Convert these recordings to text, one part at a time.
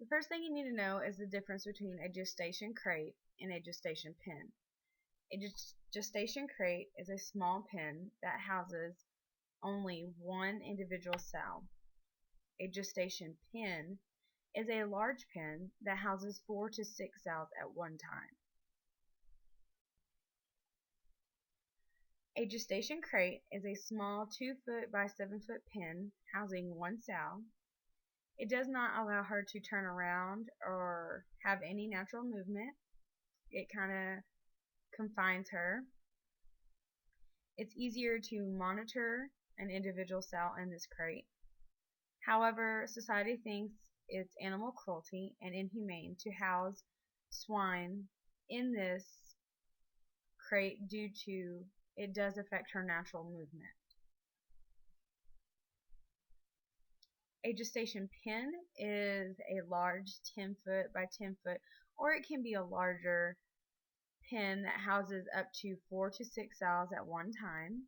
The first thing you need to know is the difference between a gestation crate and a gestation pen. A gestation crate is a small pen that houses only one individual cell. A gestation pen is a large pen that houses 4 to 6 cells at one time. A gestation crate is a small 2 foot by 7 foot pen housing one cell. It does not allow her to turn around or have any natural movement. It kind of confines her. It's easier to monitor an individual cell in this crate. However, society thinks it's animal cruelty and inhumane to house swine in this crate due to it does affect her natural movement. A gestation pen is a large 10 foot by 10 foot, or it can be a larger pen that houses up to 4 to 6 cells at one time.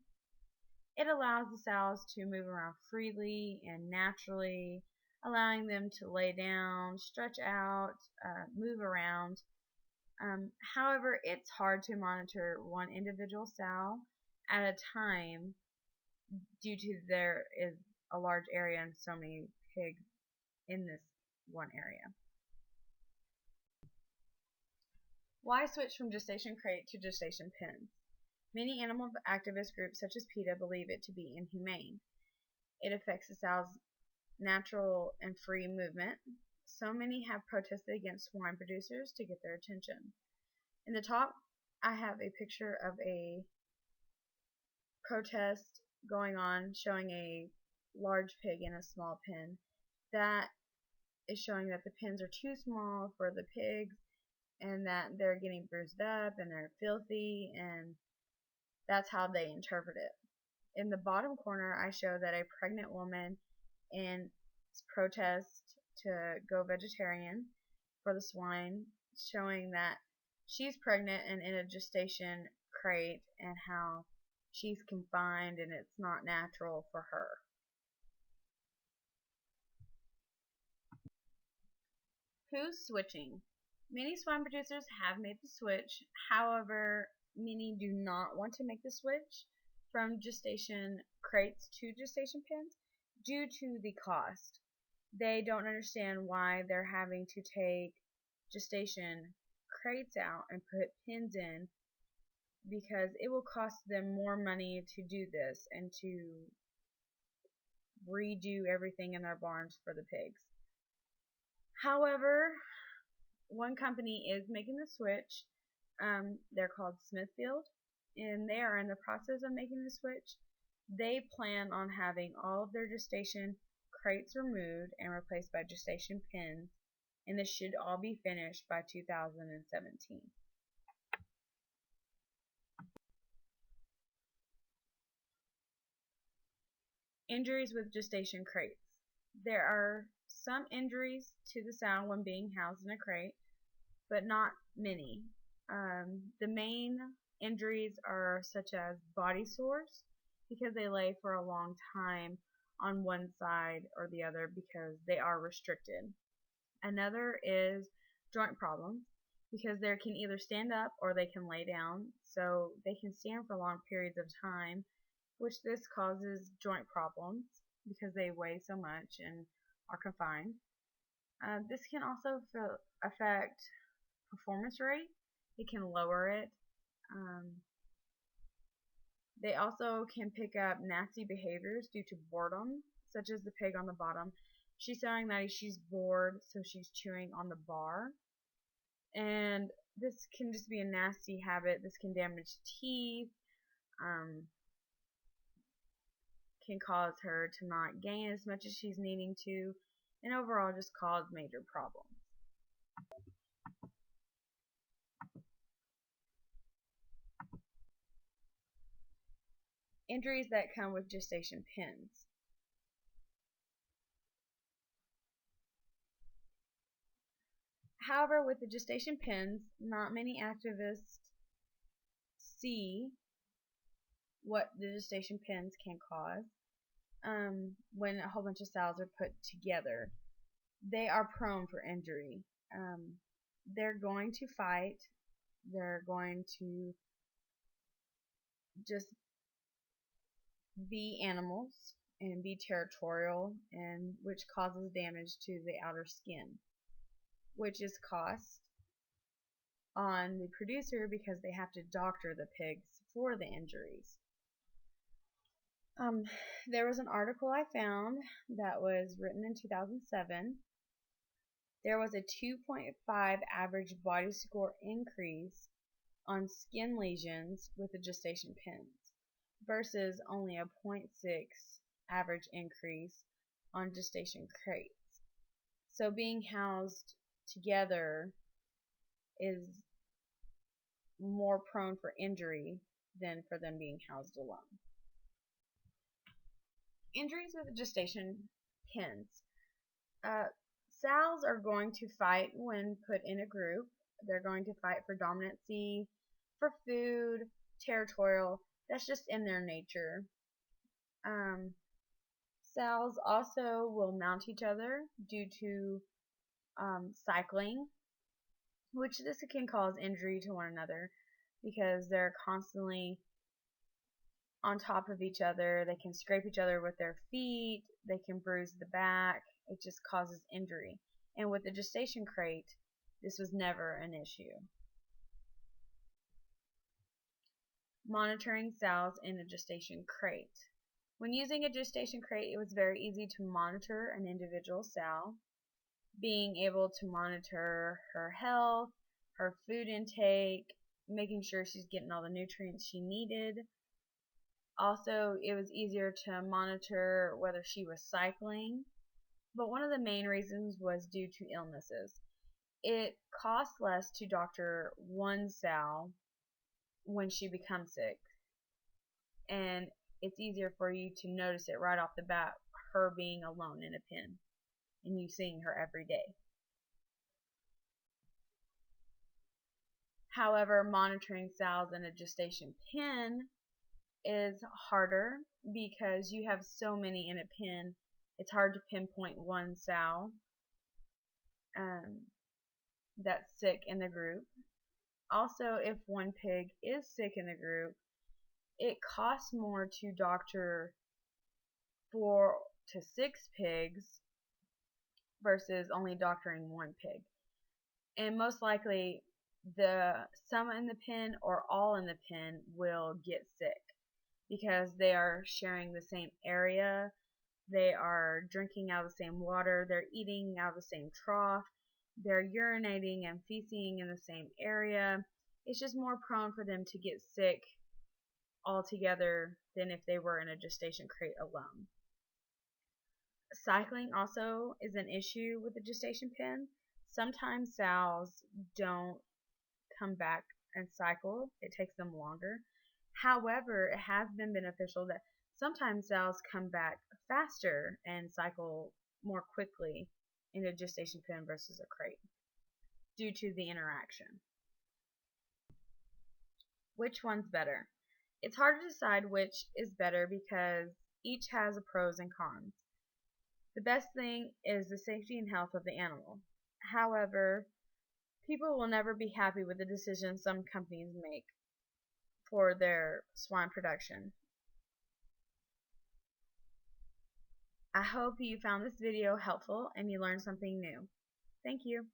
It allows the cells to move around freely and naturally, allowing them to lay down, stretch out, move around. However, it's hard to monitor one individual cell at a time due to there is a large area and so many pigs in this one area. Why switch from gestation crate to gestation pens? Many animal activist groups such as PETA believe it to be inhumane. It affects the cow's natural and free movement. So many have protested against swine producers to get their attention. In the top, I have a picture of a protest going on showing a large pig in a small pen. That is showing that the pens are too small for the pigs and that they're getting bruised up and they're filthy, and that's how they interpret it. In the bottom corner, I show that a pregnant woman in protest to go vegetarian for the swine, showing that she's pregnant and in a gestation crate and how she's confined and it's not natural for her. Who's switching? Many swine producers have made the switch. However, many do not want to make the switch from gestation crates to gestation pens due to the cost. They don't understand why they're having to take gestation crates out and put pens in, because it will cost them more money to do this and to redo everything in their barns for the pigs. However, one company is making the switch. They're called Smithfield, and they are in the process of making the switch. They plan on having all of their gestation crates removed and replaced by gestation pens, and this should all be finished by 2017. Injuries with gestation crates. There are some injuries to the sow when being housed in a crate, but not many. The main injuries are such as body sores, because they lay for a long time on one side or the other because they are restricted. Another is joint problems, because they can either stand up or they can lay down, so they can stand for long periods of time, which this causes joint problems because they weigh so much and are confined. This can also affect performance rate. It can lower it. They also can pick up nasty behaviors due to boredom, such as the pig on the bottom. She's showing that she's bored, so she's chewing on the bar. And this can just be a nasty habit. This can damage teeth, can cause her to not gain as much as she's needing to, and overall just cause major problems. Injuries that come with gestation pens. However, with the gestation pens, not many activists see what the gestation pens can cause when a whole bunch of cells are put together. they are prone for injury. Um, they're going to fight. They're going to just be animals and be territorial, and which causes damage to the outer skin, which is cost on the producer because they have to doctor the pigs for the injuries. There was an article I found that was written in 2007. There was a 2.5 average body score increase on skin lesions with the gestation pins versus only a 0.6 average increase on gestation crates. So being housed together is more prone for injury than for them being housed alone. Injuries with gestation pins. Sows are going to fight when put in a group. They're going to fight for dominancy, for food, territorial. That's just in their nature. Sows also will mount each other due to cycling, which this can cause injury to one another because they're constantly on top of each other. They can scrape each other with their feet. They can bruise the back. It just causes injury. And with the gestation crate, this was never an issue. Monitoring sows in a gestation crate. When using a gestation crate, it was very easy to monitor an individual sow, being able to monitor her health, her food intake, making sure she's getting all the nutrients she needed. Also, it was easier to monitor whether she was cycling, but one of the main reasons was due to illnesses. It costs less to doctor one sow when she becomes sick, and it's easier for you to notice it right off the bat, her being alone in a pen and you seeing her every day. However, monitoring sows in a gestation pen is harder because you have so many in a pen. It's hard to pinpoint one sow that's sick in the group. Also, if one pig is sick in the group, it costs more to doctor 4 to 6 pigs versus only doctoring one pig. And most likely, some in the pen or all in the pen will get sick because they are sharing the same area, they are drinking out of the same water, they're eating out of the same trough, they're urinating and feasting in the same area. It's just more prone for them to get sick altogether than if they were in a gestation crate alone. Cycling also is an issue with the gestation pen. Sometimes sows don't come back and cycle. It takes them longer. However, it has been beneficial that sometimes sows come back faster and cycle more quickly in a gestation pen versus a crate due to the interaction. Which one's better? It's hard to decide which is better because each has a pros and cons. The best thing is the safety and health of the animal. However, people will never be happy with the decisions some companies make for their swine production. I hope you found this video helpful and you learned something new. Thank you.